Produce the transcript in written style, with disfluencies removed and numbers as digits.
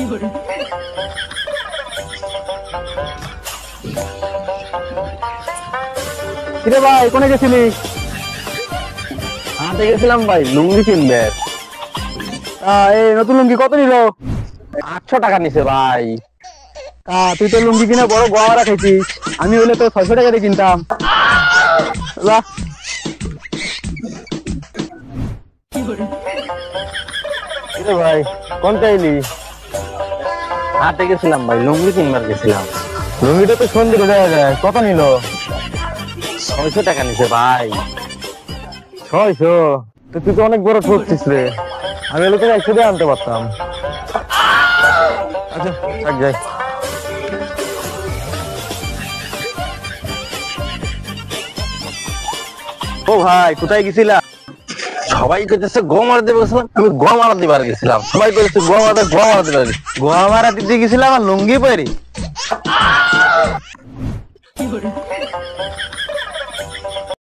কিরে ভাই কোনে গেছিলি? হাটে গেছিলাম ভাই, লুঙ্গি কিনবে। এই নতুন লুঙ্গি কত নিল? 800 টাকা নিছে ভাই। তুই তো লুঙ্গি কিনে বড় গোয়ারা খাইছিস, আমি হইলে তো 600 টাকা দিয়ে কিনতাম। বাহ। কিরে ভাই কোন চাইলি? হাটে গেছিলাম ভাই, লুঙ্গি কিনবার গেছিলাম। লুঙ্গিটা তো সুন্দর দেখা যায়, কত নিল? 600 টাকা নিছে ভাই। 600? তো তুই তো অনেক বড় ঠকছিস রে, আমি হলে তোকে 100 দিয়ে আনতে পারতাম। আচ্ছা থাক যাই। ও ভাই কোথায় গেছিলা? সবাই কইতেছে গো মারা দিতে গেছিলাম, আমি গো মারা দিবার গেছিলাম। সবাই কইতেছে গো মারা দিবার। গোয়া মারা দিতে গেছিলাম আর লুঙ্গি পরি।